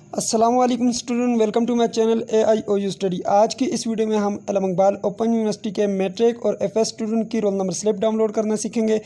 अस्सलाम वालेकुम student, welcome to my channel AIOU study. आज की इस वीडियो में हम इकबाल ओपन यूनिवर्सटी के मैट्रिक और FS स्टूडेंट की रोल नंबर स्लिप डाउनलोड करना सीखेंगे,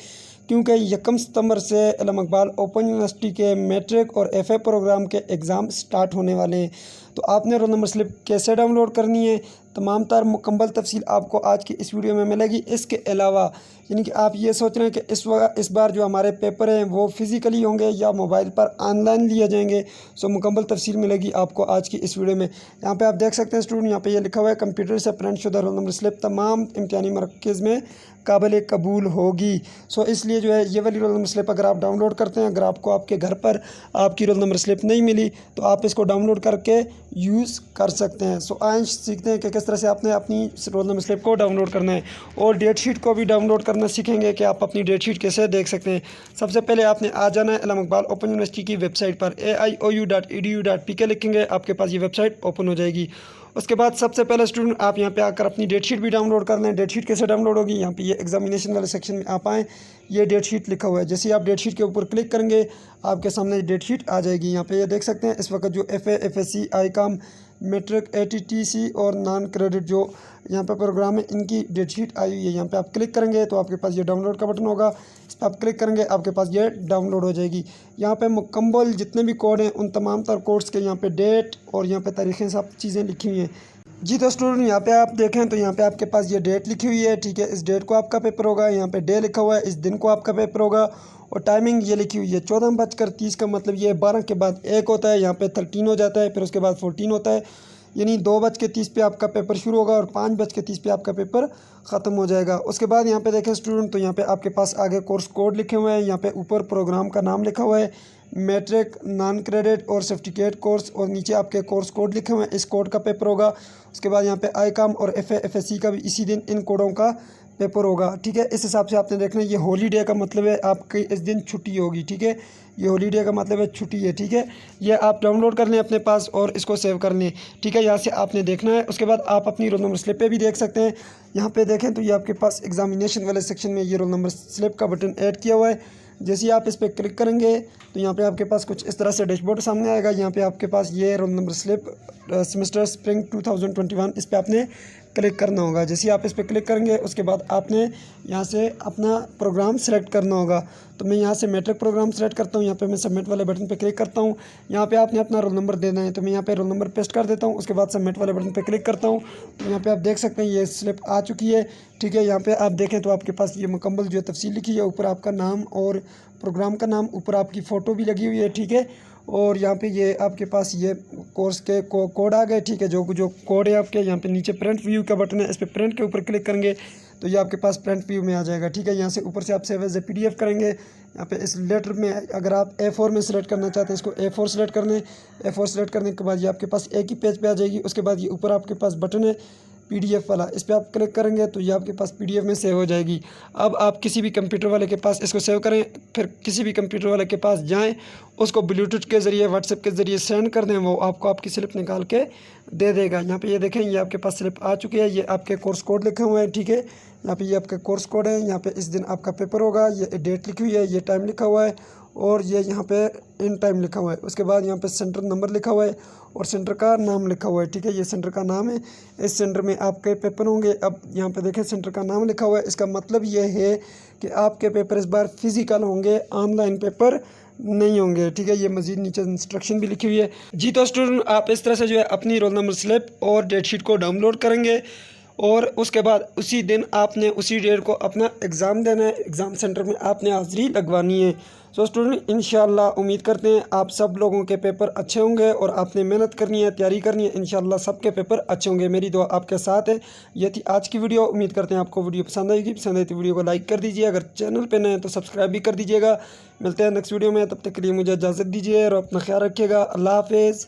क्योंकि 1 सितंबर से इकबाल ओपन यूनिवर्सटी के मैट्रिक और FA प्रोग्राम के एग्ज़ाम स्टार्ट होने वाले हैं। तो आपने रोल नंबर स्लिप कैसे डाउनलोड करनी है, तमाम तार मुकम्मल तफसील आपको आज की इस वीडियो में मिलेगी। इसके अलावा यानी कि आप ये सोच रहे हैं कि इस बार जो हमारे पेपर हैं वो फिज़िकली होंगे या मोबाइल पर ऑनलाइन लिए जाएंगे, सो मुकम्मल तफसील मिलेगी आपको आज की इस वीडियो में। यहाँ पे आप देख सकते हैं स्टूडेंट, यहाँ पे ये लिखा हुआ है कंप्यूटर से प्रिंट शुदा रोल नंबर स्लिप तमाम इम्तिहानी मरकज़ में काबिल कबूल होगी। सो इसलिए जो है ये वाली रोल नंबर स्लिप अगर आप डाउनलोड करते हैं, अगर आपको आपके घर पर आपकी रोल नंबर स्लिप नहीं मिली तो आप इसको डाउनलोड करके यूज़ कर सकते हैं। सो आज सीखते हैं कि किस तरह से आपने अपनी रोल नंबर स्लिप को डाउनलोड करना है, और डेट शीट को भी डाउनलोड करना सीखेंगे कि आप अपनी डेट शीट कैसे देख सकते हैं। सबसे पहले आपने आ जाना है इकबाल ओपन यूनिवर्सिटी की वेबसाइट पर aiou.edu.pk लिखेंगे, आपके पास ये वेबसाइट ओपन हो जाएगी। उसके बाद सबसे पहले स्टूडेंट आप यहाँ पे आकर अपनी डेट शीट भी डाउनलोड कर लें। डेट शीट कैसे डाउनलोड होगी, यहाँ पे ये एग्जामिनेशन वाले सेक्शन में आप आएँ, ये डेट शीट लिखा हुआ है। जैसे ही आप डेट शीट के ऊपर क्लिक करेंगे आपके सामने डेट शीट आ जाएगी। यहाँ पे ये देख सकते हैं इस वक्त जो FA FSC ICOM matric ATTC और नॉन क्रेडिट जो यहाँ पे प्रोग्राम है इनकी डेट शीट आई हुई है। यहाँ पे आप क्लिक करेंगे तो आपके पास ये डाउनलोड का बटन होगा, इस पर आप क्लिक करेंगे आपके पास ये डाउनलोड हो जाएगी। यहाँ पे मुकम्मल जितने भी कोड हैं उन तमाम तर कोड्स के यहाँ पे डेट और यहाँ पे तारीखें सब चीज़ें लिखी हुई हैं जी। तो स्टूडेंट यहाँ पे आप देखें तो यहाँ पे आपके पास ये डेट लिखी हुई है, ठीक है। इस डेट को आपका पेपर होगा, यहाँ पे डे लिखा हुआ है, इस दिन को आपका पेपर होगा, और टाइमिंग ये लिखी हुई है 14:30 का मतलब ये 12 के बाद 1 होता है, यहाँ पे 13 हो जाता है, फिर उसके बाद 14 होता है, यानी 2:30 पे आपका पेपर शुरू होगा और 5:30 पे आपका पेपर ख़त्म हो जाएगा। उसके बाद यहाँ पे देखें स्टूडेंट तो यहाँ पे आपके पास आगे कोर्स कोड लिखे हुए हैं, यहाँ पे ऊपर प्रोग्राम का नाम लिखा हुआ है, मैट्रिक, नॉन क्रेडिट और सर्टिफिकेट कोर्स, और नीचे आपके कोर्स कोड लिखे हुए हैं, इस कोड का पेपर होगा। उसके बाद यहाँ पे ICOM और FA FSC का भी इसी दिन इन कोडों का पेपर होगा, ठीक है। इस हिसाब से आपने देखना है, ये हॉलीडे का मतलब है आपकी इस दिन छुट्टी होगी, ठीक है। ये हॉलीडे का मतलब है छुट्टी है, ठीक है। ये आप डाउनलोड कर लें अपने पास और इसको सेव कर लें, ठीक है। यहाँ से आपने देखना है। उसके बाद आप अपनी रोल नंबर स्लिप पे भी देख सकते हैं। यहाँ पे देखें तो ये आपके पास एग्जामिनेशन वाले सेक्शन में ये रोल नंबर स्लिप का बटन ऐड किया हुआ है। जैसे ही आप इस पर क्लिक करेंगे तो यहाँ पे आपके पास कुछ इस तरह से डैशबोर्ड सामने आएगा। यहाँ पे आपके पास ये role number slip semester spring 2021 इस पर आपने क्लिक करना होगा। जैसे ही आप इस पर क्लिक करेंगे उसके बाद आपने यहाँ से अपना प्रोग्राम सेलेक्ट करना होगा। तो मैं यहाँ से मैट्रिक प्रोग्राम सेलेक्ट करता हूँ, यहाँ पे मैं सबमिट वाले बटन पे क्लिक करता हूँ। यहाँ पे आपने अपना रोल नंबर देना है, तो मैं यहाँ पे रोल नंबर पेस्ट कर देता हूँ। उसके बाद सबमिट वाले बटन पे क्लिक करता हूँ, तो यहाँ पे आप देख सकते हैं ये स्लिप आ चुकी है, ठीक है। यहाँ पे आप देखें तो आपके पास ये मुकम्मल जो तफसील लिखी है, ऊपर आपका नाम और प्रोग्राम का नाम, ऊपर आपकी फ़ोटो भी लगी हुई है, ठीक है। और यहाँ पे ये आपके पास ये कोर्स के कोड आ गए, ठीक है। जो कोड है आपके यहाँ पे नीचे प्रिंट व्यू का बटन है, इस पर प्रिंट के ऊपर क्लिक करेंगे तो ये आपके पास प्रिंट व्यू में आ जाएगा, ठीक है। यहाँ से ऊपर से आप सेव एज ए PDF करेंगे। यहाँ पे इस लेटर में अगर आप A4 में सेलेक्ट करना चाहते हैं इसको A4 सेलेक्ट कर लें। A4 सेलेक्ट करने के बाद ये आपके पास एक ही पेज पे आ जाएगी। उसके बाद ये ऊपर आपके पास बटन है PDF वाला, इस पर आप क्लिक करेंगे तो ये आपके पास PDF में सेव हो जाएगी। अब आप किसी भी कंप्यूटर वाले के पास इसको सेव करें, फिर किसी भी कंप्यूटर वाले के पास जाएं, उसको ब्लूटूथ के ज़रिए व्हाट्सएप के ज़रिए सेंड कर दें, वो आपको आपकी स्लिप निकाल के दे देगा। यहाँ पे ये देखें ये आपके पास स्लिप आ चुकी है, ये आपके कोर्स कोड लिखे हुए हैं, ठीक है। यहाँ पे ये आपका कोर्स कोड है, यहाँ पे इस दिन आपका पेपर होगा, ये डेट लिखी हुई है, ये टाइम लिखा हुआ है, और ये यहाँ पे इन टाइम लिखा हुआ है। उसके बाद यहाँ पे सेंटर नंबर लिखा हुआ है और सेंटर का नाम लिखा हुआ है, ठीक है। ये सेंटर का नाम है, इस सेंटर में आपके पेपर होंगे। अब यहाँ पे देखें सेंटर का नाम लिखा हुआ है, इसका मतलब ये है कि आपके पेपर इस बार फिज़िकल होंगे, ऑनलाइन पेपर नहीं होंगे, ठीक है। ये मज़ीद नीचे इंस्ट्रक्शन भी लिखी हुई है जी। तो स्टूडेंट आप इस तरह से जो है अपनी रोल नंबर स्लिप और डेट शीट को डाउनलोड करेंगे, और उसके बाद उसी दिन आपने उसी डेट को अपना एग्ज़ाम देना है, एग्ज़ाम सेंटर में आपने हाज़िरी लगवानी है। सो स्टूडेंट इंशाल्लाह उम्मीद करते हैं आप सब लोगों के पेपर अच्छे होंगे, और आपने मेहनत करनी है, तैयारी करनी है, इंशाल्लाह सबके पेपर अच्छे होंगे। मेरी दुआ आपके साथ है। ये थी आज की वीडियो, उम्मीद करते हैं आपको वीडियो पसंद आएगी। पसंद आई तो वीडियो को लाइक कर दीजिए, अगर चैनल पे नए हैं तो सब्सक्राइब भी कर दीजिएगा। मिलते हैं नेक्स्ट वीडियो में, तब तक के लिए मुझे इजाज़त दीजिए और अपना ख्याल रखिएगा। अल्लाह हाफिज़।